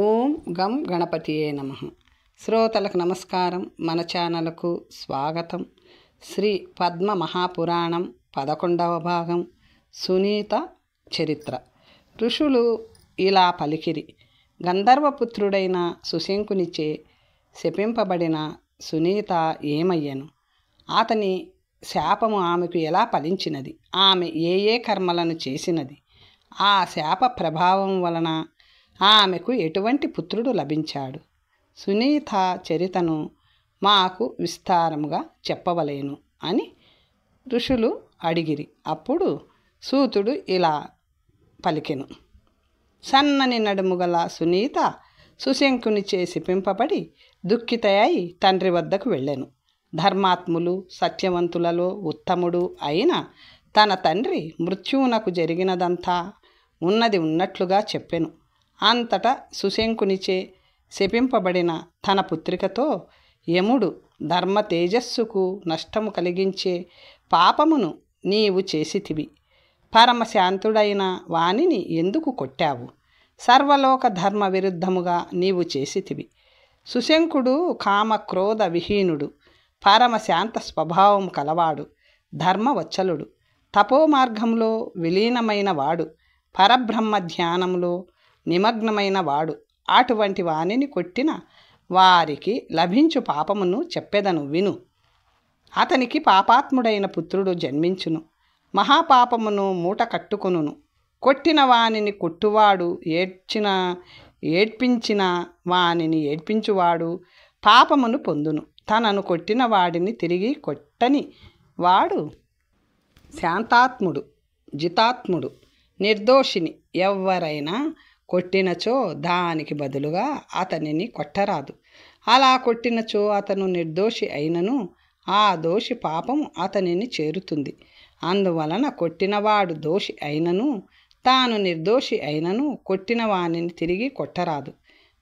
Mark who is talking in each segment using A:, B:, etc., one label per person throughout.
A: ఓం గం గణపతియే నమః. శ్రోతలకు నమస్కారం. మన ఛానల్కు స్వాగతం. శ్రీ పద్మ మహాపురాణం 11వ భాగం సునీత చరిత్ర. ఋషులు ఇలా పలికిరి. గంధర్వపుత్రుడైన సుశంకునిచే శపింపబడిన సునీత ఏమయ్యను? అతని శాపము ఆమెకు ఎలా ఫలించినది? ఆమె ఏ కర్మలను చేసినది? ఆ శాప ప్రభావం వలన ఆమెకు ఎటువంటి పుత్రుడు లభించాడు? సునీత చరితను మాకు విస్తారముగా చెప్పవలేను అని ఋషులు అడిగిరి. అప్పుడు సూతుడు ఇలా పలికెను. సన్నని నడుము గల సునీత సుశంకునిచే శపింపబడి దుఃఖితయై తండ్రి వద్దకు వెళ్ళెను. ధర్మాత్ములు సత్యవంతులలో ఉత్తముడు అయిన తన తండ్రి మృత్యువునకు జరిగినదంతా ఉన్నది ఉన్నట్లుగా చెప్పెను. అంతటా సుశంకునిచే శపింపబడిన తన పుత్రికతో, యముడు ధర్మ తేజస్సుకు నష్టము కలిగించే పాపమును నీవు చేసితివి. పరమశాంతుడైన వానిని ఎందుకు కొట్టావు? సర్వలోక ధర్మ విరుద్ధముగా నీవు చేసితివి. సుశంకుడు కామక్రోధ విహీనుడు, పరమశాంత స్వభావం కలవాడు, ధర్మవత్సలుడు, తపోమార్గంలో విలీనమైన వాడు, పరబ్రహ్మ ధ్యానంలో నిమగ్నమైన వాడు. అటువంటి వానిని కొట్టిన వారికి లభించు పాపమును చెప్పెదను విను. అతనికి పాపాత్ముడైన పుత్రుడు జన్మించును. మహాపాపమును మూట కట్టుకొనును. కొట్టిన వానిని కొట్టువాడు, ఏడ్పించిన వానిని ఏడ్పించువాడు పాపమును పొందును. తనను కొట్టిన వాడిని తిరిగి కొట్టని వాడు శాంతాత్ముడు, జితాత్ముడు, నిర్దోషిని. ఎవరైనా కొట్టినచో దానికి బదులుగా అతనిని కొట్టరాదు. అలా కొట్టినచో అతను నిర్దోషి అయినను ఆ దోషి పాపము అతనిని చేరుతుంది. అందువలన కొట్టినవాడు దోషి అయినను తాను నిర్దోషి అయినను కొట్టిన వానిని తిరిగి కొట్టరాదు.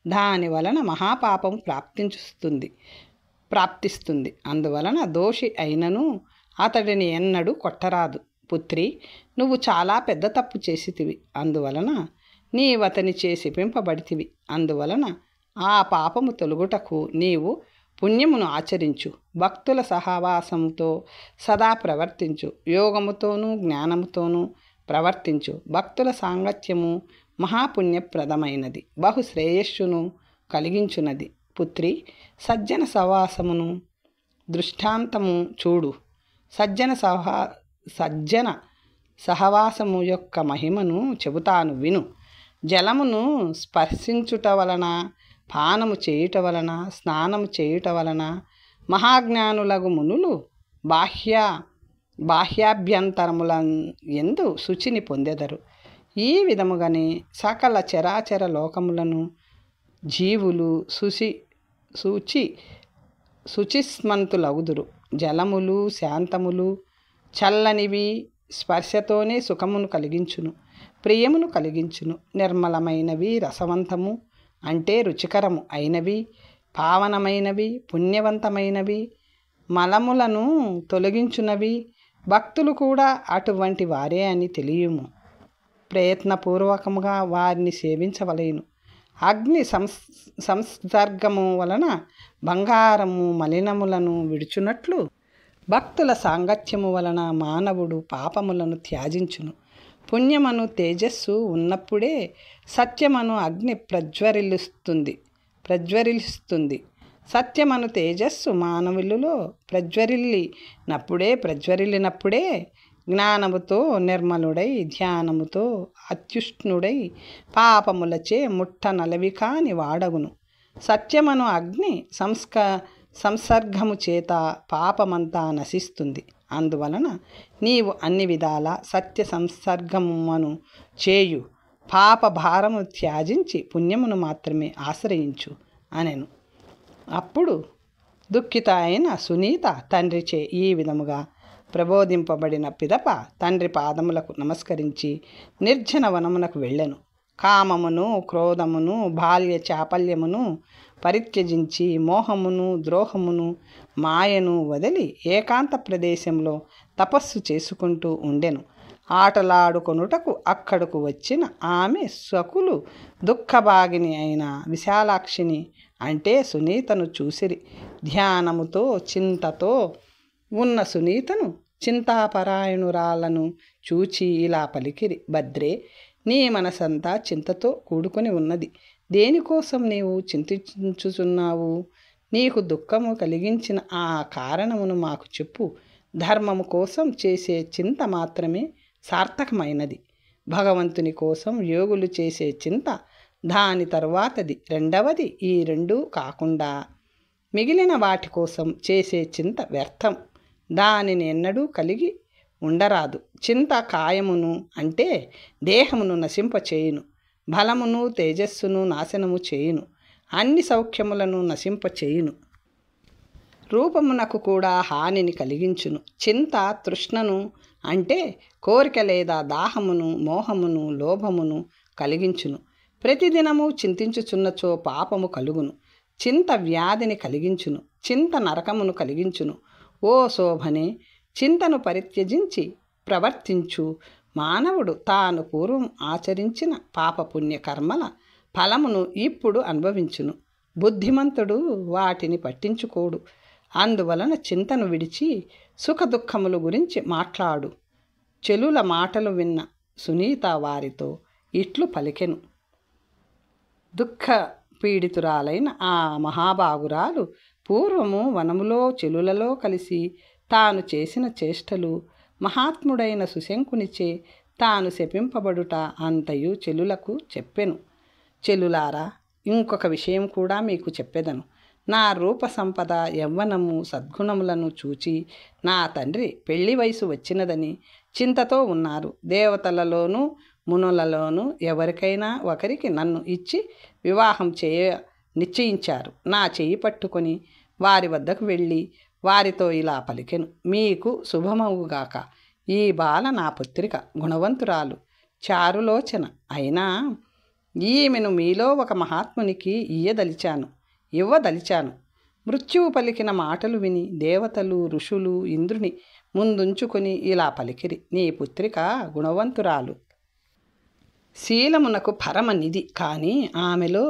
A: దాని వలన మహాపాపం ప్రాప్తిస్తుంది. అందువలన దోషి అయినను అతడిని ఎన్నడూ కొట్టరాదు. పుత్రి, నువ్వు చాలా పెద్ద తప్పు చేసితివి. అందువలన నీవతనిచే శపింపబడితివి. అందువలన ఆ పాపము తొలగుటకు నీవు పుణ్యమును ఆచరించు. భక్తుల సహవాసముతో సదా ప్రవర్తించు. యోగముతోనూ జ్ఞానముతోనూ ప్రవర్తించు. భక్తుల సాంగత్యము మహాపుణ్యప్రదమైనది, బహుశ్రేయస్సును కలిగించున్నది. పుత్రి, సజ్జన సహవాసమును దృష్టాంతము చూడు. సజ్జన సహవాసము యొక్క మహిమను చెబుతాను విను. జలమును స్పర్శించుట వలన, పానము చేయుట వలన, స్నానము చేయుట వలన మహాజ్ఞానులగు మునులు బాహ్యాభ్యంతరముల యందు శుచిని పొందెదరు. ఈ విధముగానే సకల చరాచర లోకములను జీవులు శుచిస్మంతులగుదురు. జలములు శాంతములు, చల్లనివి, స్పర్శతోనే సుఖమును కలిగించును, ప్రియమును కలిగించును. నిర్మలమైనవి, రసవంతము అంటే రుచికరము అయినవి, పావనమైనవి, పుణ్యవంతమైనవి, మలములను తొలగించునవి. భక్తులు కూడా అటువంటి వారే అని తెలియము. ప్రయత్నపూర్వకముగా వారిని సేవించవలేను. అగ్ని సంసర్గము వలన బంగారము మలినములను విడుచున్నట్లు భక్తుల సాంగత్యము వలన మానవుడు పాపములను త్యాజించును. పుణ్యమను తేజస్సు ఉన్నప్పుడే సత్యమను అగ్ని ప్రజ్వరిల్లుస్తుంది. సత్యమను తేజస్సు మానవులలో ప్రజ్వరిల్లినప్పుడే జ్ఞానముతో నిర్మలుడై, ధ్యానముతో అత్యుష్ణుడై, పాపములచే ముట్టనలవి కాని వాడగును. సత్యమను అగ్ని సంసర్గము చేత పాపమంతా నశిస్తుంది. అందువలన నీవు అన్ని విధాల సత్య సంసర్గమును చేయు. పాప భారము త్యాజించి పుణ్యమును మాత్రమే ఆశ్రయించు అనెను. అప్పుడు దుఃఖిత అయిన సునీత తండ్రిచే ఈ విధముగా ప్రబోధింపబడిన పిదప తండ్రి పాదములకు నమస్కరించి నిర్జన వనమునకు వెళ్ళెను. కామమును, క్రోధమును, బాల్య చాపల్యమును పరిత్యజించి మోహమును, ద్రోహమును, మాయను వదిలి ఏకాంత ప్రదేశంలో తపస్సు చేసుకుంటూ ఉండెను. ఆటలాడుకొనుటకు అక్కడకు వచ్చిన ఆమె సకులు దుఃఖభాగిని అయిన విశాలాక్షిని అంటే సునీతను చూసిరి. ధ్యానముతో చింతతో ఉన్న సునీతను చింతాపరాయణురాలను చూచి ఇలా పలికిరి. భద్రే, నీ మనసంతా చింతతో కూడుకొని ఉన్నది. దేనికోసం నీవు చింతించుచున్నావు? నీకు దుఃఖము కలిగించిన ఆ కారణమును మాకు చెప్పు. ధర్మము కోసం చేసే చింత మాత్రమే సార్థకమైనది. భగవంతుని కోసం యోగులు చేసే చింత దాని తరువాతది, రెండవది. ఈ రెండూ కాకుండా మిగిలిన వాటి కోసం చేసే చింత వ్యర్థం. దానిని ఎన్నడూ కలిగి ఉండరాదు. చింత కాయమును అంటే దేహమును నశింపచేయును, బలమును తేజస్సును నాశనము చేయును, అన్ని సౌఖ్యములను నశింపచేయును, రూపమునకు కూడా హానిని కలిగించును. చింత తృష్ణను అంటే కోరిక లేదా దాహమును, మోహమును, లోభమును కలిగించును. ప్రతిదినము చింతించుచున్నచో పాపము కలుగును. చింత వ్యాధిని కలిగించును, చింత నరకమును కలిగించును. ఓ శోభనే, చింతను పరిత్యజించి ప్రవర్తించు మానవుడు తాను పూర్వం ఆచరించిన పాపపుణ్య కర్మల ఫలమును ఇప్పుడు అనుభవించును. బుద్ధిమంతుడు వాటిని పట్టించుకోడు. అందువలన చింతను విడిచి సుఖదుఖముల గురించి మాట్లాడు. చెలుల మాటలు విన్న సునీత వారితో ఇట్లు పలికెను. దుఃఖ పీడితురాలైన ఆ మహాభాగురాలు పూర్వము వనములో చెలులలో కలిసి తాను చేసిన చేష్టలు, మహాత్ముడైన సుశంకునిచే తాను శపింపబడుట అంతయు చెలులకు చెప్పెను. చెలులారా, ఇంకొక విషయం కూడా మీకు చెప్పెదను. నా రూప సంపద, యవ్వనము, సద్గుణములను చూచి నా తండ్రి పెళ్లి వయసు వచ్చినదని చింతతో ఉన్నారు. దేవతలలోనూ మునులలోనూ ఎవరికైనా ఒకరికి నన్ను ఇచ్చి వివాహం నిశ్చయించారు. నా చెయ్యి పట్టుకొని వారి వద్దకు వెళ్ళి వారితో ఇలా పలికెను. మీకు శుభమవుగాక. ఈ బాల నా పుత్రిక, గుణవంతురాలు, చారులోచన. అయినా ఈమెను మీలో ఒక మహాత్మునికి ఇవ్వదలిచాను. మృత్యువు పలికిన మాటలు విని దేవతలు, ఋషులు ఇంద్రుని ముందుంచుకొని ఇలా పలికిరి. నీ పుత్రిక గుణవంతురాలు, శీలమునకు పరమనిధి. కానీ ఆమెలో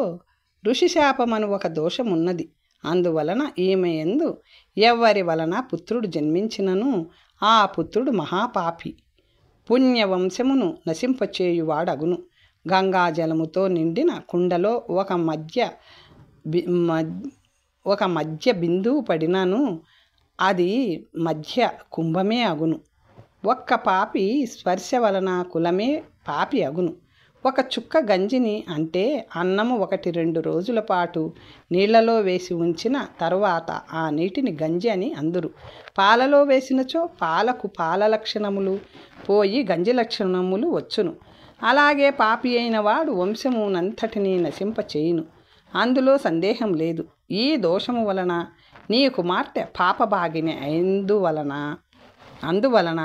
A: ఋషిశాపమను ఒక దోషమున్నది. అందువలన ఈమె యందు ఎవరి వలన పుత్రుడు జన్మించినను ఆ పుత్రుడు మహాపాపి, పుణ్యవంశమును నశింపచేయువాడగును. గంగాజలముతో నిండిన కుండలో ఒక మధ్య బిందువు పడినను అది మధ్య కుంభమే అగును. ఒక్క పాపి స్పర్శ వలన కులమే పాపి అగును. ఒక చుక్క గంజిని అంటే అన్నము 1-2 రోజుల పాటు నీళ్లలో వేసి ఉంచిన తరువాత ఆ నీటిని గంజి అని అందురు. పాలలో వేసినచో పాలకు పాల లక్షణములు పోయి గంజి లక్షణములు వచ్చును. అలాగే పాపి అయిన వాడు వంశమునంతటినీ నశింపచేయును. అందులో సందేహం లేదు. ఈ దోషము వలన నీ కుమార్తె పాపభాగిని అందువలన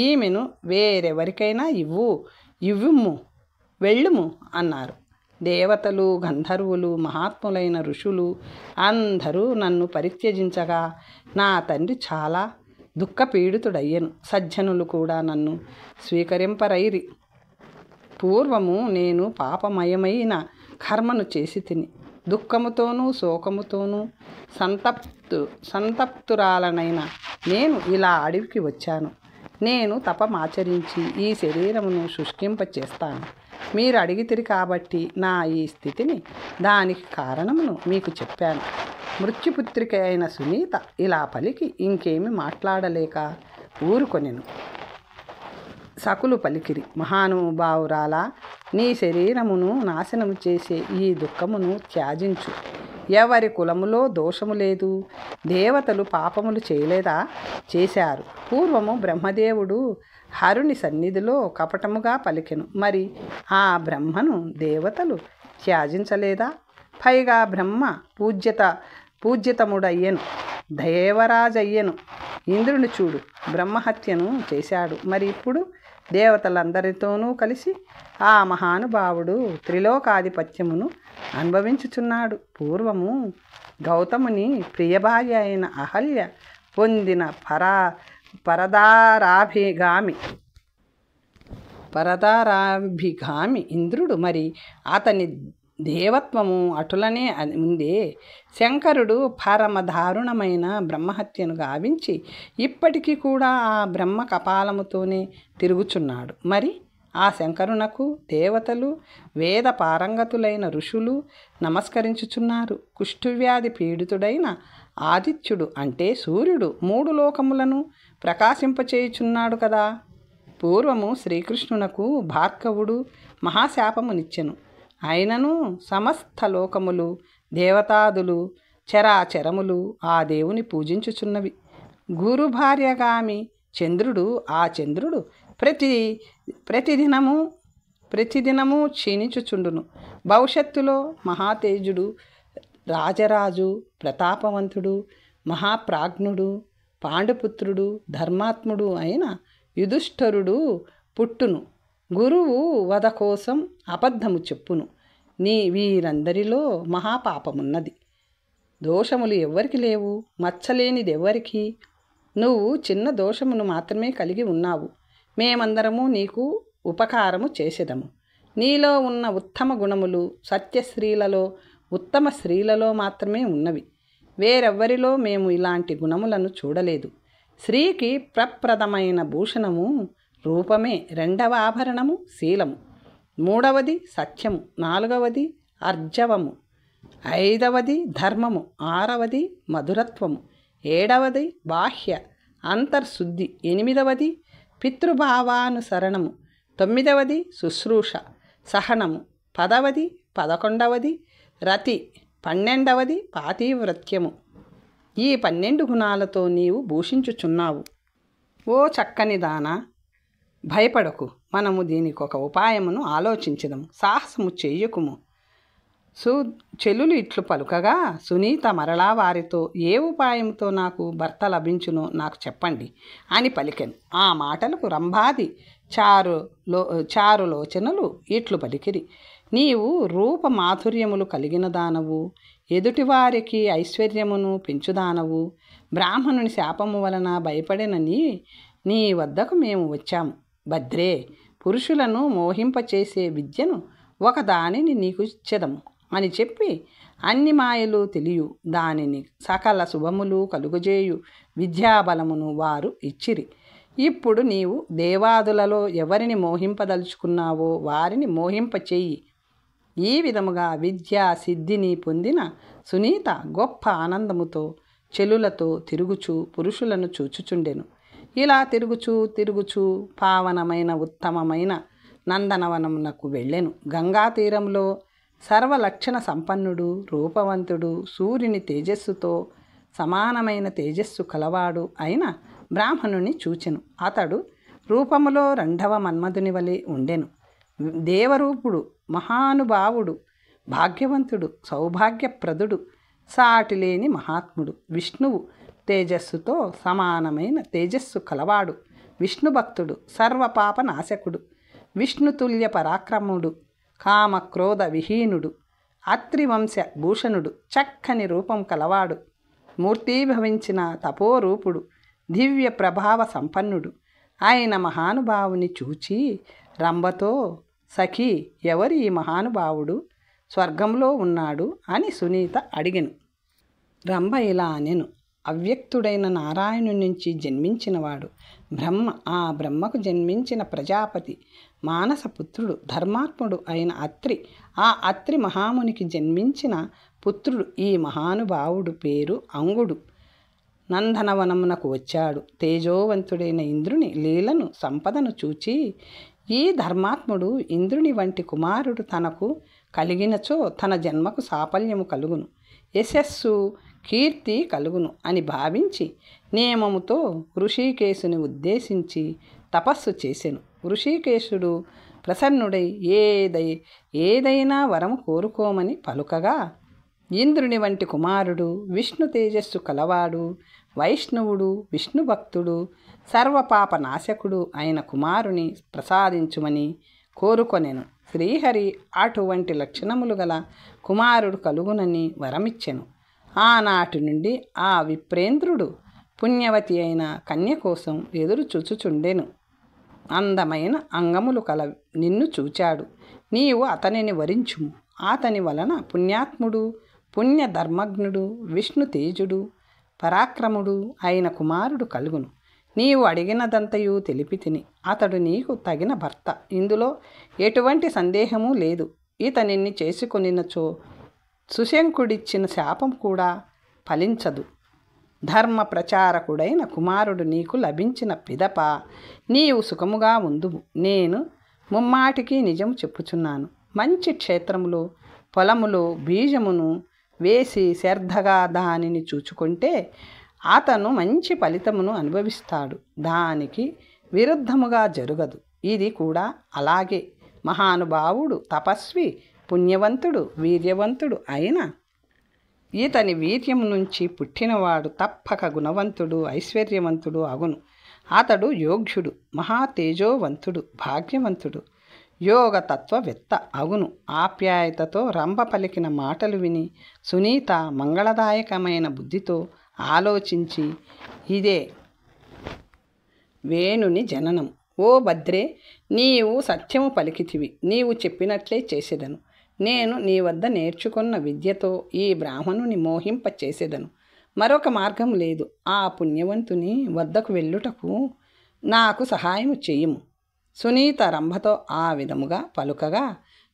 A: ఈమెను వేరెవరికైనా ఇవ్వుము, వెళ్ళుము అన్నారు. దేవతలు, గంధర్వులు, మహాత్ములైన ఋషులు అందరూ నన్ను పరిత్యజించగా నా తండ్రి చాలా దుఃఖపీడితుడయ్యను. సజ్జనులు కూడా నన్ను స్వీకరింపరైరి. పూర్వము నేను పాపమయమైన కర్మను చేసి తిని దుఃఖముతోనూ శోకముతోనూ సంతప్తురాలనైన నేను ఇలా అడవికి వచ్చాను. నేను తపమాచరించి ఈ శరీరమును శుష్కింపచేస్తాను. మీరు అడిగితిరి కాబట్టి నా ఈ స్థితిని, దానికి కారణమును మీకు చెప్పాను. మృత్యుపుత్రిక అయిన సునీత ఇలా పలికి ఇంకేమి మాట్లాడలేక ఊరుకొనెను. సకులు పలికిరి. మహానుభావురాలా, నీ శరీరమును నాశనము చేసే ఈ దుఃఖమును త్యాజించు. ఎవరి కులములో దోషము లేదు. దేవతలు పాపములు చేయలేదా? చేశారు. పూర్వము బ్రహ్మదేవుడు హరుని సన్నిధిలో కపటముగా పలికెను. మరి ఆ బ్రహ్మను దేవతలు త్యాజించలేదా? పైగా బ్రహ్మ పూజ్యతముడయ్యను, దేవరాజయ్యను. ఇంద్రుని చూడు, బ్రహ్మహత్యను చేశాడు. మరి ఇప్పుడు దేవతలందరితోనూ కలిసి ఆ మహానుభావుడు త్రిలోకాధిపత్యమును అనుభవించుచున్నాడు. పూర్వము గౌతముని ప్రియభార్య అయిన అహల్య పొందిన పరదారాభిగామి పరదారాభిగామి ఇంద్రుడు, మరి అతని దేవత్వము అటులనే ఉందే. శంకరుడు పరమదారుణమైన బ్రహ్మహత్యను గావించి ఇప్పటికీ కూడా ఆ బ్రహ్మ కపాలముతోనే తిరుగుచున్నాడు. మరి ఆ శంకరునకు దేవతలు, వేద పారంగతులైన ఋషులు నమస్కరించుచున్నారు. కుష్ఠవ్యాధి పీడితుడైన ఆదిత్యుడు అంటే సూర్యుడు 3 లోకములను ప్రకాశింపచేయుచున్నాడు కదా. పూర్వము శ్రీకృష్ణునకు భార్గవుడు మహాశాపమునిచ్చెను. అయినను సమస్త లోకములు, దేవతాదులు, చరాచరములు ఆ దేవుని పూజించుచున్నవి. గురు భార్యగామి చంద్రుడు, ఆ చంద్రుడు ప్రతిదినము క్షీణించుచుండును. భవిష్యత్తులో మహాతేజుడు, రాజరాజు, ప్రతాపవంతుడు, మహాప్రాజ్ఞుడు, పాండుపుత్రుడు, ధర్మాత్ముడు అయిన యుధిష్ఠిరుడు పుట్టును. గురువు వధ కోసం అబద్ధము చెప్పును. వీరందరిలో మహాపాపమున్నది. దోషములు ఎవ్వరికి లేవు, మచ్చలేనిదెవ్వరికి. నువ్వు చిన్న దోషమును మాత్రమే కలిగి ఉన్నావు. మేమందరము నీకు ఉపకారము చేసేదము. నీలో ఉన్న ఉత్తమ గుణములు సత్యశ్రీలలో, ఉత్తమ స్త్రీలలో మాత్రమే ఉన్నవి. వేరెవ్వరిలో మేము ఇలాంటి గుణములను చూడలేదు. స్త్రీకి ప్రప్రదమైన భూషణము రూపమే, 2వ ఆభరణము శీలము, 3వది సత్యము, 4వది అర్జవము, 5వది ధర్మము, 6వది మధురత్వము, 7వది బాహ్య అంతర్శుద్ధి, 8వది పితృభావానుసరణము, 9వది శుశ్రూష సహనము, 10వది 11వది రతి, 12వది పాతివ్రత్యము. ఈ 12 గుణాలతో నీవు భూషించుచున్నావు. ఓ చక్కని దానా, భయపడకు. మనము దీనికి ఒక ఉపాయమును ఆలోచించదము. సాహసము చెయ్యకుము. చెలులు ఇట్లు పలుకగా సునీత మరలా వారితో, ఏ ఉపాయంతో నాకు భర్త లభించునో నాకు చెప్పండి అని పలికెను. ఆ మాటలకు రంభాది చారులోచనలు ఇట్లు పలికిరి. నీవు రూపమాధుర్యములు కలిగిన దానవు, ఎదుటివారికి ఐశ్వర్యమును పెంచుదానవు. బ్రాహ్మణుని శాపము వలన భయపడిన నీ వద్దకు మేము వచ్చాము. భద్రే, పురుషులను మోహింపచేసే విద్యను ఒకదానిని నీకు ఇచ్చెదము అని చెప్పి అన్ని మాయలు తెలియు దానిని సకల శుభములు కలుగజేయు విద్యాబలమును వారు ఇచ్చిరి. ఇప్పుడు నీవు దేవాదులలో ఎవరిని మోహింపదలుచుకున్నావో వారిని మోహింపచేయి. ఈ విధముగా విద్యా సిద్ధిని పొందిన సునీత గొప్ప ఆనందముతో చెలులతో తిరుగుచూ పురుషులను చూచుచుండెను. ఇలా తిరుగుచూ పావనమైన ఉత్తమమైన నందనవనమునకు వెళ్ళెను. గంగా తీరంలో సర్వలక్షణ సంపన్నుడు, రూపవంతుడు, సూర్యుని తేజస్సుతో సమానమైన తేజస్సు కలవాడు అయిన బ్రాహ్మణుని చూచెను. అతడు రూపములో 2వ మన్మధుని వలె ఉండెను. దేవరూపుడు, మహానుభావుడు, భాగ్యవంతుడు, సౌభాగ్యప్రదుడు, సాటిలేని మహాత్ముడు. విష్ణువు తేజస్సుతో సమానమైన తేజస్సు కలవాడు. విష్ణుభక్తుడు, సర్వపాప నాశకుడు, విష్ణుతుల్య పరాక్రముడు, కామక్రోధ విహీనుడు, అత్రివంశ భూషణుడు, చక్కని రూపం కలవాడు, మూర్తీభవించిన తపోరూపుడు, దివ్య ప్రభావ సంపన్నుడు ఆయన మహానుభావుని చూచి రంభతో, సఖీ, ఎవరు ఈ మహానుభావుడు? స్వర్గంలో ఉన్నాడు అని సునీత అడిగెను. రంభ ఇలా అనెను. అవ్యక్తుడైన నారాయణుని నుంచి జన్మించినవాడు బ్రహ్మ. ఆ బ్రహ్మకు జన్మించిన ప్రజాపతి మానసపుత్రుడు, ధర్మాత్ముడు అయిన అత్రి. ఆ అత్రి మహామునికి జన్మించిన పుత్రుడు ఈ మహానుభావుడు పేరు అంగుడు. నందనవనమునకు వచ్చాడు. తేజోవంతుడైన ఇంద్రుని లీలను సంపదను చూచి, ఈ ధర్మాత్ముడు ఇంద్రుని వంటి కుమారుడు తనకు కలిగినచో తన జన్మకు సాఫల్యము కలుగును, యశస్సు కీర్తి కలుగును అని భావించి నియమముతో ఋషికేశుని ఉద్దేశించి తపస్సు చేసెను. ఋషికేశుడు ప్రసన్నుడై ఏదైనా వరము కోరుకోమని పలుకగా, ఇంద్రుని వంటి కుమారుడు, విష్ణు తేజస్సు కలవాడు, వైష్ణవుడు, విష్ణుభక్తుడు, సర్వపాప నాశకుడు అయిన కుమారుని ప్రసాదించుమని కోరుకొనెను. శ్రీహరి అటువంటి లక్షణములు గల కుమారుడు కలుగునని వరమిచ్చెను. ఆనాటి నుండి ఆ విప్రేంద్రుడు పుణ్యవతి అయిన కన్య కోసం ఎదురు చూచుచుండెను. అందమైన అంగములు కల నిన్ను చూచాడు. నీవు అతనిని వరించుము. అతని వలన పుణ్యాత్ముడు, పుణ్యధర్మజ్ఞుడు, విష్ణు తేజుడు, పరాక్రముడు అయిన కుమారుడు కలుగును. నీవు అడిగినదంతయు తెలిపి తిని అతడు నీకు తగిన భర్త. ఇందులో ఎటువంటి సందేహము లేదు. ఇతనిని చేసుకొనినచో సుశంకుడిచ్చిన శాపం కూడా ఫలించదు. ధర్మ ప్రచారకుడైన కుమారుడు నీకు లభించిన పిదప నీవు సుఖముగా ఉందువు. నేను ముమ్మాటికి నిజము చెప్పుచున్నాను. మంచి క్షేత్రములో పొలములో బీజమును వేసి శ్రద్ధగా దానిని చూచుకుంటే అతను మంచి ఫలితమును అనుభవిస్తాడు. దానికి విరుద్ధముగా జరగదు. ఇది కూడా అలాగే. మహానుభావుడు, తపస్వి, పుణ్యవంతుడు, వీర్యవంతుడు అయిన ఇతని వీర్యము నుంచి పుట్టినవాడు తప్పక గుణవంతుడు, ఐశ్వర్యవంతుడు అగును. అతడు యోగ్యుడు, మహాతేజోవంతుడు, భాగ్యవంతుడు, యోగతత్వవేత్త అగును. ఆప్యాయతతో రంభ పలికిన మాటలు విని సునీత మంగళదాయకమైన బుద్ధితో ఆలోచించి ఇదే వేణుని జననం. ఓ భద్రే, నీవు సత్యము పలికితివి. నీవు చెప్పినట్లే చేసేదను. నేను నీ వద్ద నేర్చుకున్న విద్యతో ఈ బ్రాహ్మణుని మోహింప చేసేదను. మరొక మార్గం లేదు. ఆ పుణ్యవంతుని వద్దకు వెళ్ళుటకు నాకు సహాయము చెయ్యము. సునీత రంభతో ఆ విధముగా పలుకగా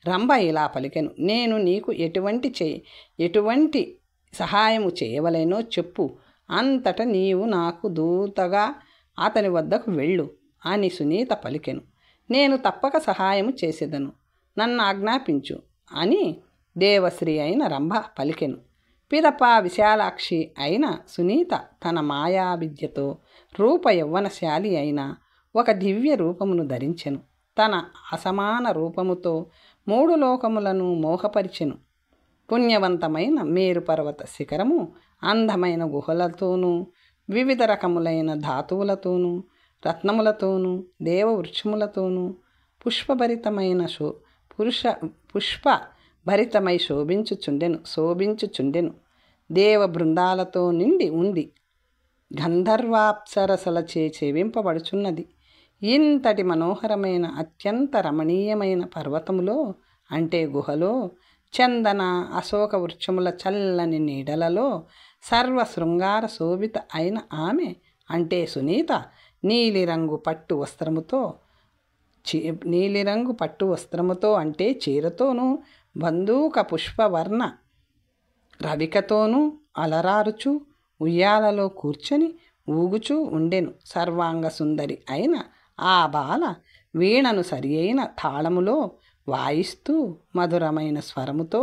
A: రంభ ఇలా పలికెను. నేను నీకు ఎటువంటి సహాయము చేయవలెనో చెప్పు. అంతట నీవు నాకు దూతగా అతని వద్దకు వెళ్ళు అని సునీత పలికెను. నేను తప్పక సహాయము చేసేదను. నన్ను ఆజ్ఞాపించు అని దేవశ్రీ అయిన రంభ పలికెను. పిదప విశాలాక్షి అయిన సునీత తన మాయా విద్యతో రూప యవ్వనశాలి అయిన ఒక దివ్య రూపమును ధరించెను. తన అసమాన రూపముతో 3 లోకములను మోహపరిచెను. పుణ్యవంతమైన మేరు పర్వత శిఖరము అందమైన గుహలతోనూ, వివిధ రకములైన ధాతువులతోనూ, రత్నములతోనూ, దేవవృక్షములతోనూ, పుష్పభరితమై శోభించుచుండెను. దేవ బృందాలతో నిండి ఉంది. గంధర్వాప్సరసలచే సేవింపబడుచున్నది. ఇంతటి మనోహరమైన అత్యంత రమణీయమైన పర్వతములో అంటే గుహలో, చందన అశోక వృక్షముల చల్లని నీడలలో సర్వ శృంగార శోభిత అయిన ఆమె అంటే సునీత నీలిరంగు పట్టు వస్త్రముతో అంటే చీరతోనూ, బంధూక పుష్పవర్ణ రవికతోనూ అలరారుచు ఉయ్యాలలో కూర్చొని ఊగుచూ ఉండెను. సర్వాంగ సుందరి అయిన ఆ బాల వీణను సరి అయిన తాళములో వాయిస్తూ మధురమైన స్వరముతో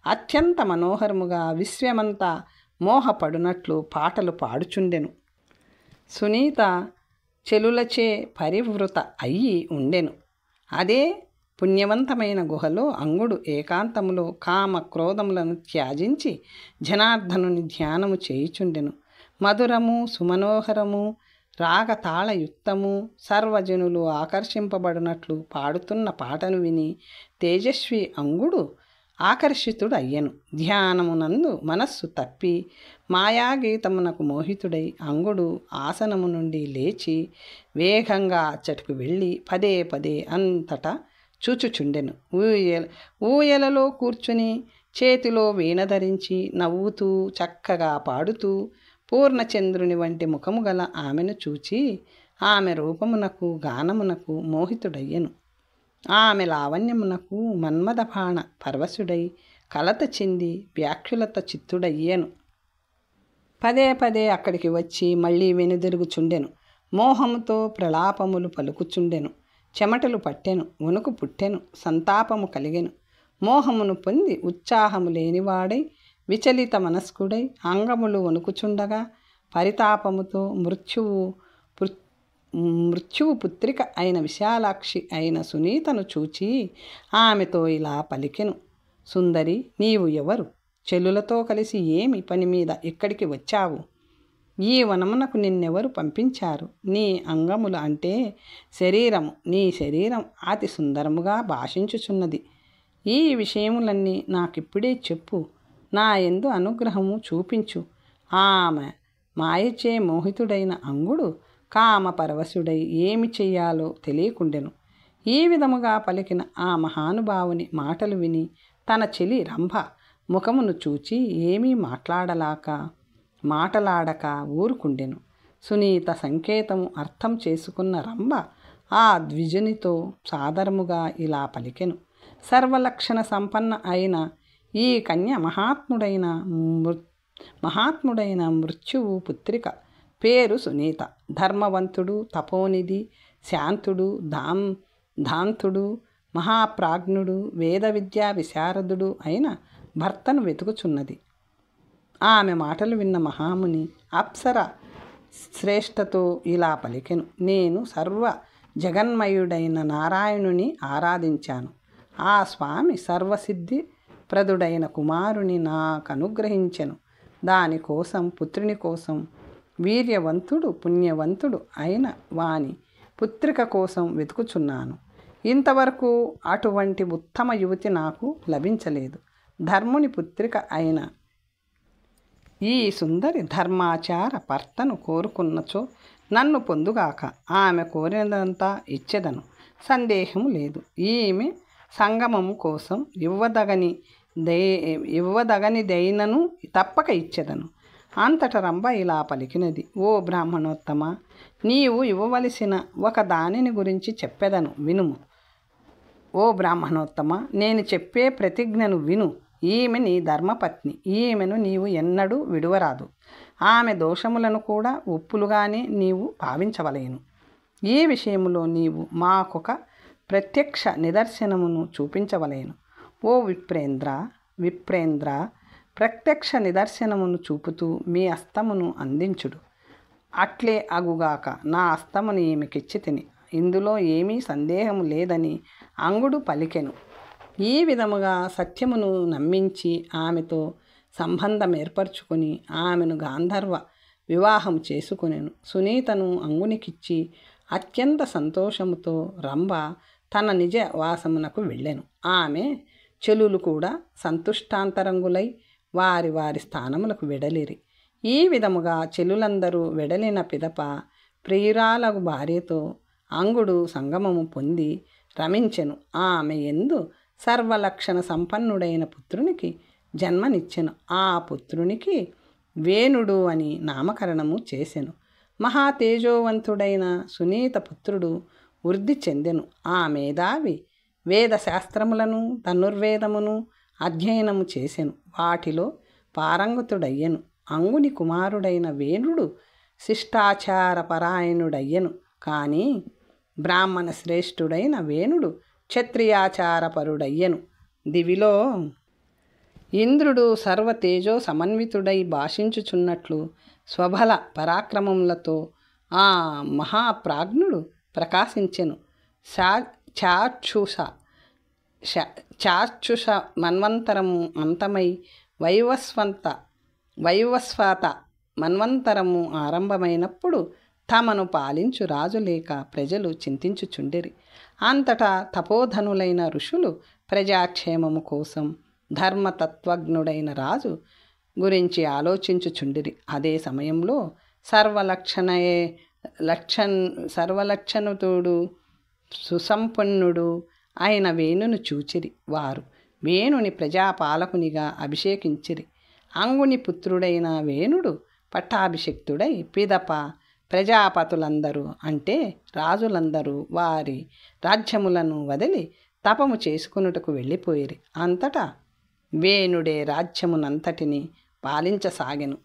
A: అత్యంత మనోహరముగా విశ్వమంతా మోహపడునట్లు పాటలు పాడుచుండెను. సునీత చెలులచే పరివృత అయ్యి ఉండెను. అదే పుణ్యవంతమైన గుహలో అంగుడు ఏకాంతములో కామ క్రోధములను త్యాజించి జనార్దనుని ధ్యానము చేయుచుండెను. మధురము, సుమనోహరము, రాగతాళయుక్తము, సర్వజనులు ఆకర్షింపబడినట్లు పాడుతున్న పాటను విని తేజస్వి అంగుడు ఆకర్షితుడు అయ్యెను. ధ్యానమునందు మనస్సు తప్పి మాయాగీతమునకు మోహితుడై అంగుడు ఆసనము నుండి లేచి వేగంగా అచ్చటికి వెళ్ళి పదే పదే అంతటా చూచుచుండెను. ఊయలలో కూర్చుని చేతిలో వీణ ధరించి నవ్వుతూ చక్కగా పాడుతూ పూర్ణచంద్రుని వంటి ముఖము గల ఆమెను చూచి ఆమె రూపమునకు గానమునకు మోహితుడయ్యెను. ఆమె లావణ్యమునకు మన్మథబాణ పరవశుడై కలత చెంది వ్యాఖ్యులత చిత్తుడయ్యెను. పదే పదే అక్కడికి వచ్చి మళ్ళీ వెనుదిరుగుచుండెను. మోహముతో ప్రలాపములు పలుకుచుండెను. చెమటలు పట్టెను, వణుకు పుట్టెను, సంతాపము కలిగెను. మోహమును పొంది ఉత్సాహము లేనివాడై విచలిత మనస్కుడై అంగములు వణుకుచుండగా పరితాపముతో మృత్యువు పుత్రిక అయిన విశాలాక్షి అయిన సునీతను చూచి ఆమెతో ఇలా పలికెను. సుందరి, నీవు ఎవరు? చెల్లులతో కలిసి ఏమి పని మీద ఇక్కడికి వచ్చావు? ఈ వనమునకు నిన్నెవరు పంపించారు? నీ అంగములు అంటే శరీరము, నీ శరీరం అతి సుందరముగా భాషించుచున్నది. ఈ విషయములన్నీ నాకిప్పుడే చెప్పు. నా యందు అనుగ్రహము చూపించు. ఆమె మాయచే మోహితుడైన అంగుడు కామపరవశుడై ఏమి చెయ్యాలో తెలియకుండెను. ఈ విధముగా పలికిన ఆ మహానుభావుని మాటలు విని తన చెలి రంభ ముఖమును చూచి ఏమీ మాటలాడక ఊరుకుండెను. సునీత సంకేతము అర్థం చేసుకున్న రంభ ఆ ద్విజునితో సాదరముగా ఇలా పలికెను. సర్వలక్షణ సంపన్న అయిన ఈ కన్య మహాత్ముడైన మృత్యువు పుత్రిక. పేరు సునీత. ధర్మవంతుడు, తపోనిధి, శాంతుడు, దాంతుడు, మహాప్రాజ్ఞుడు, వేద విద్యా విశారదుడు అయిన భర్తను వెతుకుచున్నది. ఆమె మాటలు విన్న మహాముని అప్సర శ్రేష్టతో ఇలా పలికెను. నేను సర్వ జగన్మయుడైన నారాయణుని ఆరాధించాను. ఆ స్వామి సర్వసిద్ధి ప్రదుడైన కుమారుని నాకు అనుగ్రహించెను. దానికోసం పుత్రుని కోసం వీర్యవంతుడు పుణ్యవంతుడు అయిన వాని పుత్రిక కోసం వెతుకుచున్నాను. ఇంతవరకు అటువంటి ఉత్తమ యువతి నాకు లభించలేదు. ధర్ముని పుత్రిక అయిన ఈ సుందరి ధర్మాచార భర్తను కోరుకున్నచో నన్ను పొందుగాక. ఆమె కోరినదంతా ఇచ్చెదను, సందేహము లేదు. ఈమె సంగమము కోసం ఇవ్వదగనిదైనను తప్పక ఇచ్చెదను. అంతట రంభ ఇలా పలికినది. ఓ బ్రాహ్మణోత్తమ, నీవు ఇవ్వవలసిన ఒక దానిని గురించి చెప్పెదను, వినుము. ఓ బ్రాహ్మణోత్తమ, నేను చెప్పే ప్రతిజ్ఞను విను. ఈమె నీ ధర్మపత్ని. ఈమెను నీవు ఎన్నడూ విడువరాదు. ఆమె దోషములను కూడా ఒప్పులుగానే నీవు భావించవలేను. ఈ విషయములో నీవు మాకొక ప్రత్యక్ష నిదర్శనమును చూపించవలేను. ఓ విప్రేంద్ర, ప్రత్యక్ష నిదర్శనమును చూపుతూ మీ హస్తమును అందించుడు. అట్లే అగుగాక. నా హస్తమును ఈమెకిచ్చి తిని, ఇందులో ఏమీ సందేహము లేదని అంగుడు పలికెను. ఈ విధముగా సత్యమును నమ్మించి ఆమెతో సంబంధం ఏర్పరచుకొని ఆమెను గాంధర్వ వివాహం చేసుకొనెను. సునీతను అంగునికిచ్చి అత్యంత సంతోషముతో రంభ తన నిజ వాసమునకు వెళ్ళెను. ఆమె చెలులు కూడా సంతుష్టాంతరంగులై వారి వారి స్థానములకు వెడలిరి. ఈ విధముగా చెలులందరూ వెడలిన పిదప ప్రియురాలగు భార్యతో అంగుడు సంగమము పొంది రమించెను. ఆమె యందు సర్వలక్షణ సంపన్నుడైన పుత్రునికి జన్మనిచ్చెను. ఆ పుత్రునికి వేణుడు అని నామకరణము చేసెను. మహాతేజోవంతుడైన సునీత పుత్రుడు వృద్ధి చెందెను. ఆ మేధావి వేదశాస్త్రములను ధనుర్వేదమును అధ్యయనము చేసెను. వాటిలో పారంగతుడయ్యెను. అంగుని కుమారుడైన వేణుడు శిష్టాచారపరాయణుడయ్యెను. కానీ బ్రాహ్మణ శ్రేష్ఠుడైన వేణుడు క్షత్రియాచారపరుడయ్యెను. దివిలో ఇంద్రుడు సర్వతేజో సమన్వితుడై భాషించుచున్నట్లు స్వబల పరాక్రమములతో ఆ మహాప్రాజ్ఞుడు ప్రకాశించెను. చాక్షుష మన్వంతరము అంతమై వైవస్వత మన్వంతరము ఆరంభమైనప్పుడు తమను పాలించు రాజు లేక ప్రజలు చింతించుచుండిరి. అంతటా తపోధనులైన ఋషులు ప్రజాక్షేమము కోసం ధర్మతత్వజ్ఞుడైన రాజు గురించి ఆలోచించుచుండిరి. అదే సమయంలో సర్వలక్షణుతుడు సుసంపన్నుడు అయిన వేణుని చూచిరి. వారు వేణుని ప్రజాపాలకునిగా అభిషేకించిరి. అంగుని పుత్రుడైన వేణుడు పట్టాభిషిక్తుడై పిదప ప్రజాపతులందరూ అంటే రాజులందరూ వారి రాజ్యములను వదిలి తపము చేసుకున్నటకు వెళ్ళిపోయిరి. అంతటా వేణుడే రాజ్యమునంతటిని పాలించసాగెను.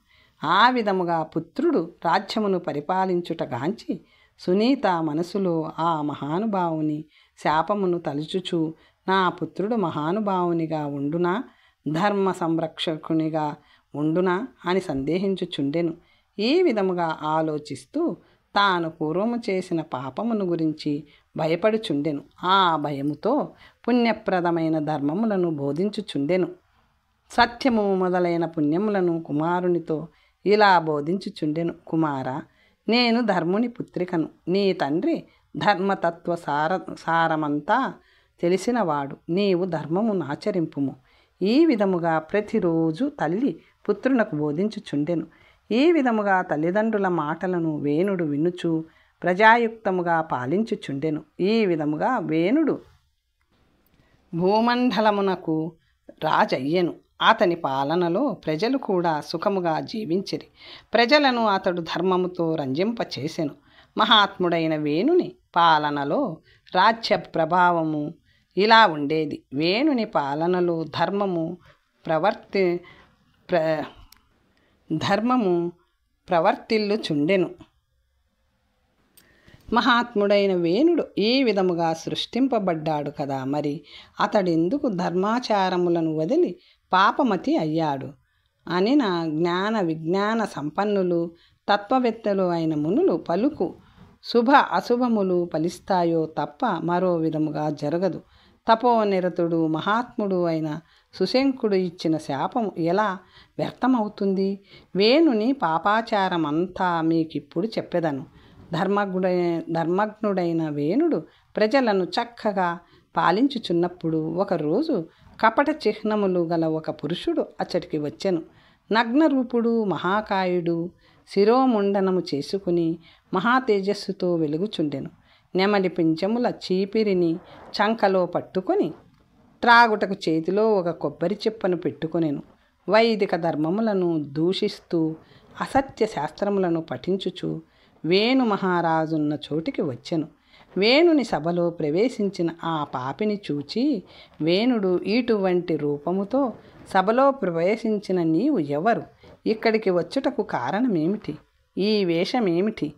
A: ఆ విధముగా పుత్రుడు రాజ్యమును పరిపాలించుటగాంచి సునీత మనసులో ఆ మహానుభావుని శాపమును తలుచుచూ నా పుత్రుడు మహానుభావునిగా ఉండునా, ధర్మ సంరక్షకునిగా ఉండునా అని సందేహించుచుండెను. ఈ విధముగా ఆలోచిస్తూ తాను పూర్వము చేసిన పాపమును గురించి భయపడుచుండెను. ఆ భయముతో పుణ్యప్రదమైన ధర్మములను బోధించుచుండెను. సత్యము మొదలైన పుణ్యములను కుమారునితో ఇలా బోధించుచుండెను. కుమారా, నేను ధర్ముని పుత్రికను. నీ తండ్రి ధర్మతత్వ సారమంతా తెలిసినవాడు. నీవు ధర్మమును ఆచరింపుము. ఈ విధముగా ప్రతిరోజు తల్లి పుత్రునకు బోధించుచుండెను. ఈ విధముగా తల్లిదండ్రుల మాటలను వేణుడు వినుచు ప్రజాయుక్తముగా పాలించుచుండెను. ఈ విధముగా వేణుడు భూమండలమునకు రాజయ్యెను. అతని పాలనలో ప్రజలు కూడా సుఖముగా జీవించిరి. ప్రజలను అతడు ధర్మముతో రంజింపచేసెను. మహాత్ముడైన వేణుని పాలనలో రాజ్య ప్రభావము ఇలా ఉండేది. వేణుని పాలనలో ధర్మము ప్రవర్తిల్లుచుండెను. మహాత్ముడైన వేణుడు ఈ విధముగా సృష్టింపబడ్డాడు కదా, మరి అతడెందుకు ధర్మాచారములను వదిలి పాపమతి అయ్యాడు అని నా జ్ఞాన విజ్ఞాన సంపన్నులు తత్వవేత్తలు అయిన మునులు పలుకు శుభ అశుభములు ఫలిస్తాయో తప్ప మరో విధముగా జరగదు. తపోనిరతుడు మహాత్ముడు అయిన సుశంకుడు ఇచ్చిన శాపము ఎలా వ్యర్థమవుతుంది? వేణుని పాపాచారమంతా మీకిప్పుడు చెప్పెదను. ధర్మజ్ఞుడైన వేణుడు ప్రజలను చక్కగా పాలించుచున్నప్పుడు ఒకరోజు కపట చిహ్నములు గల ఒక పురుషుడు అచ్చటికి వచ్చెను. నగ్నరూపుడు, మహాకాయుడు, శిరోముండనము చేసుకుని మహాతేజస్సుతో వెలుగుచుండెను. నెమలి పింఛముల చీపిరిని చంకలో పట్టుకొని త్రాగుటకు చేతిలో ఒక కొబ్బరి చిప్పను పెట్టుకొనెను. వైదిక ధర్మములను దూషిస్తూ అసత్య శాస్త్రములను పఠించుచు వేణు మహారాజున్న చోటికి వచ్చెను. వేణుని సభలో ప్రవేశించిన ఆ పాపిని చూచి వేణుడు ఇటువంటి రూపముతో సభలో ప్రవేశించిన నీవు ఎవరు? ఇక్కడికి వచ్చుటకు కారణమేమిటి? ఈ వేషమేమిటి?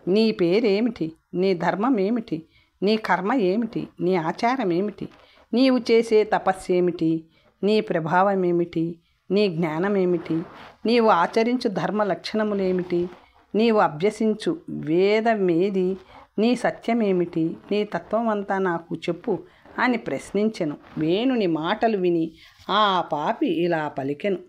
A: నీ పేరేమిటి? నీ ధర్మమేమిటి? నీ కర్మ ఏమిటి? నీ ఆచారమేమిటి? నీవు చేసే తపస్సేమిటి? నీ ప్రభావమేమిటి? నీ జ్ఞానమేమిటి? నీవు ఆచరించు ధర్మ లక్షణములేమిటి? నీవు అభ్యసించు వేదమేది? నీ సత్యమేమిటి? నీ తత్వమంతా నాకు చెప్పు అని ప్రశ్నించెను. వేణుని మాటలు విని ఆ పాపి ఇలా పలికెను.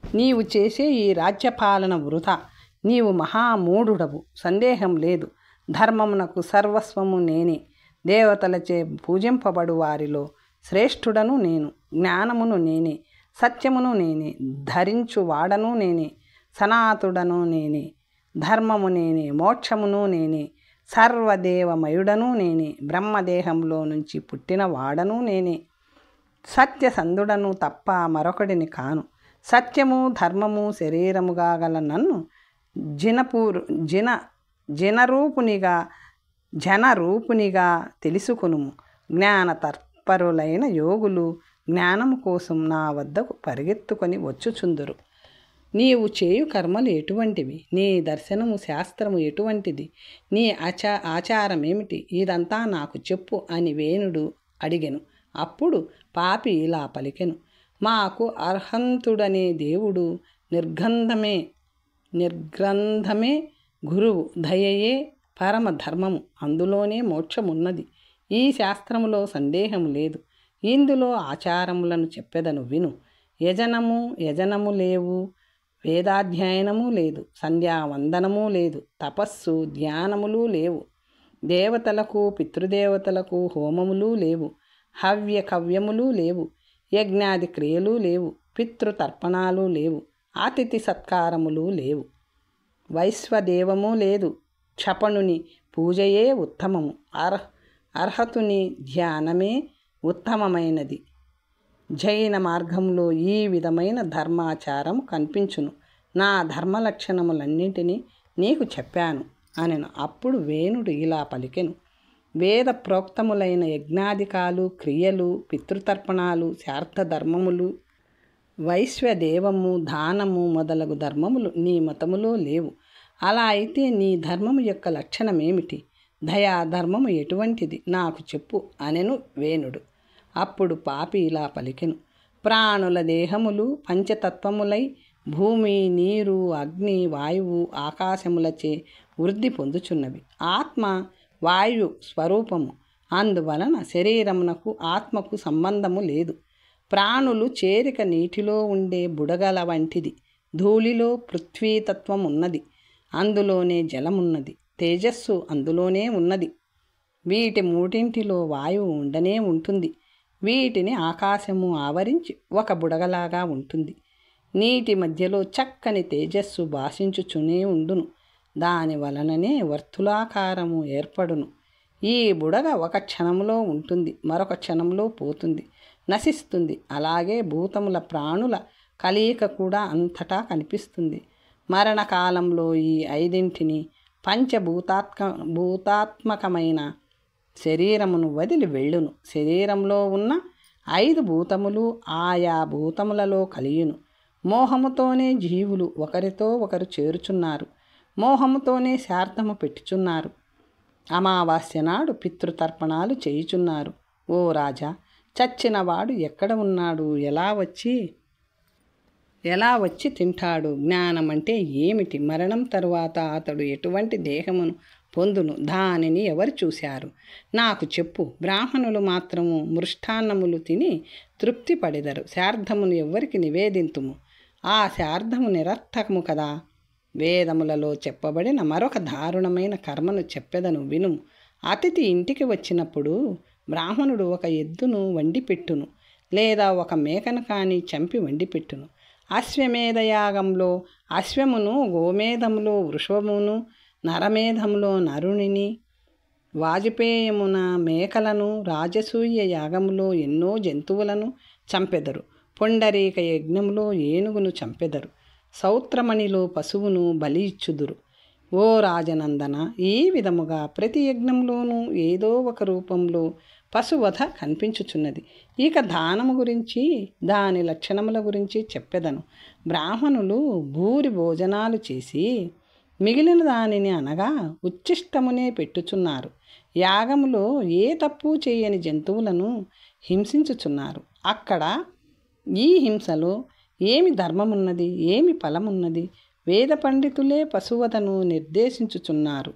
A: నీవు చేసే ఈ రాజ్యపాలన వృధా. నీవు మహామూఢుడవు, సందేహం లేదు. ధర్మమునకు సర్వస్వము నేనే. దేవతలచే పూజింపబడు వారిలో శ్రేష్ఠుడను నేను. జ్ఞానమును నేనే, సత్యమును నేనే, ధరించు వాడను నేనే, సనాతుడను నేనే, ధర్మము నేనే, మోక్షమును నేనే, సర్వదేవమయుడను నేనే, బ్రహ్మదేహంలో నుంచి పుట్టిన వాడను నేనే, సత్యసంధుడను తప్ప మరొకడిని కాను. సత్యము ధర్మము శరీరముగా గల నన్ను జనరూపునిగా తెలుసుకొనుము. జ్ఞాన తత్పరులైన యోగులు జ్ఞానము కోసం నా వద్దకు పరిగెత్తుకొని వచ్చుచుందురు. నీవు చేయు కర్మలు ఎటువంటివి? నీ దర్శనము శాస్త్రము ఎటువంటిది? నీ ఆచారమేమిటి? ఇదంతా నాకు చెప్పు అని వేణుడు అడిగెను. అప్పుడు పాపి ఇలా పలికెను. మాకు అర్హంతుడనే దేవుడు నిర్గ్రంథమే గురువు, దయయే పరమధర్మము, అందులోనే మోక్షమున్నది. ఈ శాస్త్రములో సందేహము లేదు. ఇందులో ఆచారములను చెప్పెదను విను. యజనము లేవు, వేదాధ్యయనము లేదు, సంధ్యావందనము లేదు, తపస్సు ధ్యానములు లేవు, దేవతలకు పితృదేవతలకు హోమములు లేవు, హవ్య కవ్యములు లేవు, యజ్ఞాది క్రియలు లేవు, పితృతర్పణాలు లేవు, అతిథి సత్కారములు లేవు, వైశ్వదేవము లేదు, క్షపణుని పూజయే ఉత్తమము, అర్హతుని ధ్యానమే ఉత్తమమైనది. జైన మార్గంలో ఈ విధమైన ధర్మాచారం కనిపించును. నా ధర్మలక్షణములన్నింటినీ నీకు చెప్పాను అనెను. అప్పుడు వేణుడు ఇలా పలికెను. వేద ప్రోక్తములైన యజ్ఞాధికాలు, క్రియలు, పితృతర్పణాలు, శార్థధర్మములు, వైశ్వదేవము, దానము మొదలగు ధర్మములు నీ మతములో లేవు. అలా అయితే నీ ధర్మము యొక్క లక్షణమేమిటి? దయాధర్మము ఎటువంటిది? నాకు చెప్పు అనెను వేణుడు. అప్పుడు పాపి ఇలా పలికెను. ప్రాణుల దేహములు పంచతత్వములై భూమి, నీరు, అగ్ని, వాయువు, ఆకాశములచే వృద్ధి పొందుచున్నవి. ఆత్మ వాయు స్వరూపము. అందువలన శరీరమునకు ఆత్మకు సంబంధము లేదు. ప్రాణులు చేరిక నీటిలో ఉండే బుడగల వంటిది. ధూళిలో పృథ్వీతత్వం ఉన్నది, అందులోనే జలమున్నది, తేజస్సు అందులోనే ఉన్నది. వీటి మూడింటిలో వాయువు ఉండనే ఉంటుంది. వీటిని ఆకాశము ఆవరించి ఒక బుడగలాగా ఉంటుంది. నీటి మధ్యలో చక్కని తేజస్సు భాషించుచునే ఉండును. దాని వలననే వర్తులాకారము ఏర్పడును. ఈ బుడగ ఒక క్షణంలో ఉంటుంది, మరొక క్షణంలో పోతుంది, నశిస్తుంది. అలాగే భూతముల ప్రాణుల కలయిక కూడా అంతటా కనిపిస్తుంది. మరణకాలంలో ఈ ఐదింటిని భూతాత్మకమైన శరీరమును వదిలి వెళ్ళును. శరీరంలో ఉన్న 5 భూతములు ఆయా భూతములలో కలియును. మోహముతోనే జీవులు ఒకరితో ఒకరు చేరుచున్నారు. మోహముతోనే శార్థము పెట్టుచున్నారు. అమావాస్య నాడు పితృతర్పణాలు చేయుచున్నారు. ఓ రాజా, చచ్చినవాడు ఎక్కడ ఉన్నాడు? ఎలా వచ్చి తింటాడు? జ్ఞానం అంటే ఏమిటి? మరణం తరువాత అతడు ఎటువంటి దేహమును పొందును? దానిని ఎవరు చూశారు? నాకు చెప్పు. బ్రాహ్మణులు మాత్రము మృష్టాన్నములు తిని తృప్తి పడెదరు. శార్థమును ఎవరికి నివేదింతుము? ఆ శార్థము నిరర్థకము కదా. వేదములలో చెప్పబడిన మరొక దారుణమైన కర్మను చెప్పెదను వినుము. అతిథి ఇంటికి వచ్చినప్పుడు బ్రాహ్మణుడు ఒక ఎద్దును వండిపెట్టును, లేదా ఒక మేకను కానీ చంపి వండిపెట్టును. అశ్వమేధయాగంలో అశ్వమును, గోమేధములో వృషభమును, నరమేధములో నరునిని, వాజపేయమున మేకలను, రాజసూయ యాగములో ఎన్నో జంతువులను చంపెదరు. పొండరీక యజ్ఞములో ఏనుగును చంపెదరు. సౌత్రమణిలో పశువును బలి ఇచ్చుదురు. ఓ రాజనందన, ఈ విధముగా ప్రతి యజ్ఞంలోనూ ఏదో ఒక రూపంలో పశువధ కనిపించుచున్నది. ఇక దానము గురించి, దాని లక్షణముల గురించి చెప్పెదను. బ్రాహ్మణులు భూరి భోజనాలు చేసి మిగిలిన దానిని అనగా ఉచ్చిష్టమునే పెట్టుచున్నారు. యాగములో ఏ తప్పు చేయని జంతువులను హింసించుచున్నారు. అక్కడ ఈ హింసలో ఏమి ధర్మమున్నది? ఏమి ఫలమున్నది? వేద పండితులే పశువధను నిర్దేశించుచున్నారు.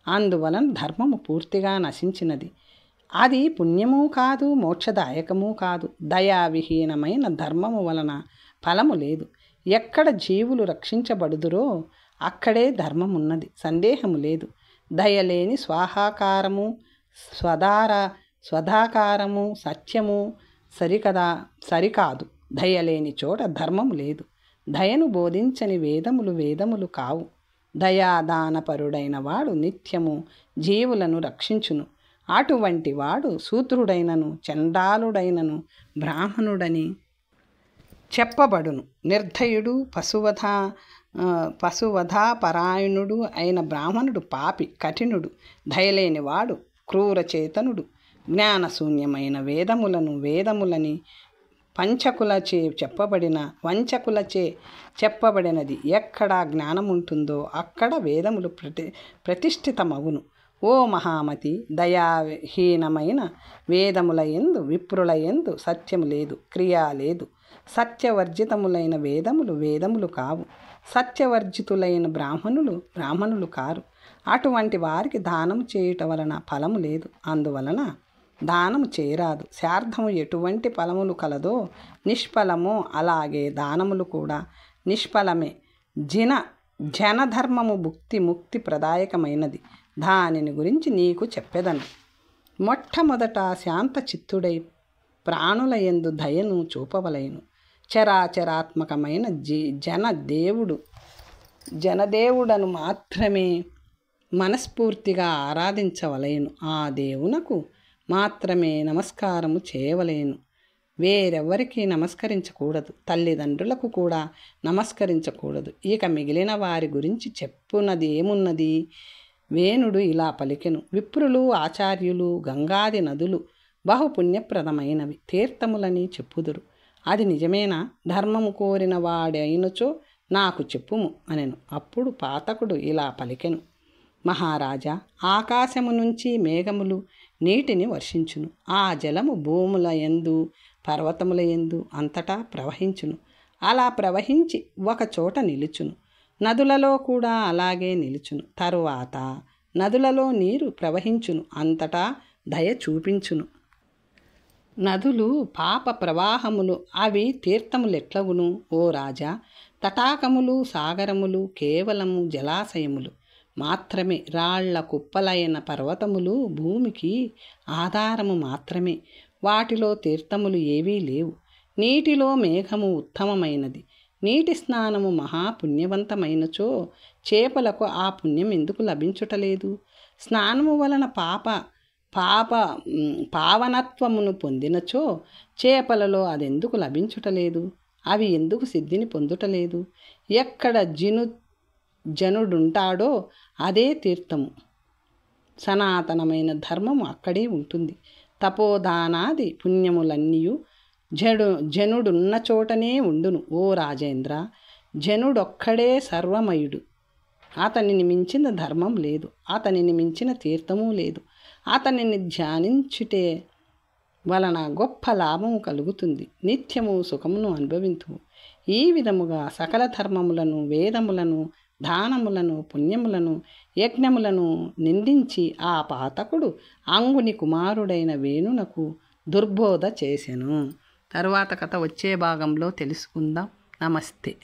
A: అందువలన ధర్మము పూర్తిగా నశించినది. అది పుణ్యము కాదు, మోక్షదాయకము కాదు. దయావిహీనమైన ధర్మము వలన ఫలము లేదు. ఎక్కడ జీవులు రక్షించబడుదురో అక్కడే ధర్మమున్నది, సందేహము లేదు. దయలేని స్వాహాకారము, స్వధాకారము, సత్యము సరికాదు. దయలేని చోట ధర్మము లేదు. దయను బోధించని వేదములు కావు. దయాదానపరుడైన వాడు నిత్యము జీవులను రక్షించును. అటువంటి వాడు శూద్రుడైనను, చండాలుడైనను బ్రాహ్మణుడని చెప్పబడును. నిర్దయుడు, పశువధాపరాయణుడు అయిన బ్రాహ్మణుడు పాపి, కఠినుడు. దయలేనివాడు క్రూరచేతనుడు. జ్ఞానశూన్యమైన వేదములని వంచకులచే చెప్పబడినది. ఎక్కడ జ్ఞానముంటుందో అక్కడ వేదములు ప్రతిష్ఠితమగును. ఓ మహామతి, దయాహీనమైన వేదముల యందు, విప్రుల యందు సత్యము లేదు, క్రియ లేదు. సత్యవర్జితములైన వేదములు కావు. సత్యవర్జితులైన బ్రాహ్మణులు కారు. అటువంటి వారికి దానము చేయుట వలన ఫలము లేదు. అందువలన దానము చేయరాదు. శార్థము ఎటువంటి ఫలములు కలదో నిష్ఫలమో అలాగే దానములు కూడా నిష్ఫలమే. జనధర్మము ముక్తి ప్రదాయకమైనది. దానిని గురించి నీకు చెప్పెదను. మొట్టమొదట శాంత చిత్తుడై ప్రాణుల యందు దయను చూపవలెను. చరాచరాత్మకమైన జనదేవుడను మాత్రమే మనస్ఫూర్తిగా ఆరాధించవలెను. ఆ దేవునకు మాత్రమే నమస్కారము చేయవలెను. వేరెవ్వరికీ నమస్కరించకూడదు. తల్లిదండ్రులకు కూడా నమస్కరించకూడదు. ఇక మిగిలిన వారి గురించి చెప్పున్నది ఏమున్నది? వేణుడు ఇలా పలికెను. విప్రులు, ఆచార్యులు, గంగాది నదులు బహుపుణ్యప్రదమైనవి, తీర్థములని చెప్పుదురు. అది నిజమేనా? ధర్మము కోరిన వాడైనచో నాకు చెప్పుము అనెను. అప్పుడు పాతకుడు ఇలా పలికెను. మహారాజా, ఆకాశము నుంచి మేఘములు నీటిని వర్షించును. ఆ జలము భూముల యందు, పర్వతముల యందు అంతటా ప్రవహించును. అలా ప్రవహించి ఒక చోట నిలుచును. నదులలో కూడా అలాగే నిలుచును. తరువాత నదులలో నీరు ప్రవహించును. అంతటా దయ చూపించును. నదులు పాప ప్రవాహములు, అవి తీర్థములెట్లగును? ఓ రాజా, తటాకములు, సాగరములు కేవలము జలాశయములు మాత్రమే. రాళ్ల కుప్పలైన పర్వతములు భూమికి ఆధారము మాత్రమే. వాటిలో తీర్థములు ఏవీ లేవు. నీటిలో మేఘము ఉత్తమమైనది. నీటి స్నానము మహాపుణ్యవంతమైనచో చేపలకు ఆ పుణ్యం ఎందుకు లభించుటలేదు? స్నానము వలన పావనత్వమును పొందినచో చేపలలో అదెందుకు లభించుటలేదు? అవి ఎందుకు సిద్ధిని పొందుటలేదు? ఎక్కడ జనుడుంటాడో అదే తీర్థము. సనాతనమైన ధర్మము అక్కడే ఉంటుంది. తపోదానాది పుణ్యములన్నీయు జనుడున్న చోటనే ఉండును. ఓ రాజేంద్ర, జనుడొక్కడే సర్వమయుడు. అతనిని మించిన ధర్మం లేదు, అతనిని మించిన తీర్థము లేదు. అతనిని ధ్యానించుటే వలన గొప్ప లాభము కలుగుతుంది. నిత్యము సుఖమును అనుభవింతువు. ఈ విధముగా సకల ధర్మములను, వేదములను, దానములను, పుణ్యములను, యజ్ఞములను నిందించి ఆ పాతకుడు అంగుని కుమారుడైన వేణునకు దుర్బోధ చేసెను. తరువాత కథ వచ్చే భాగంలో తెలుసుకుందాం. నమస్తే.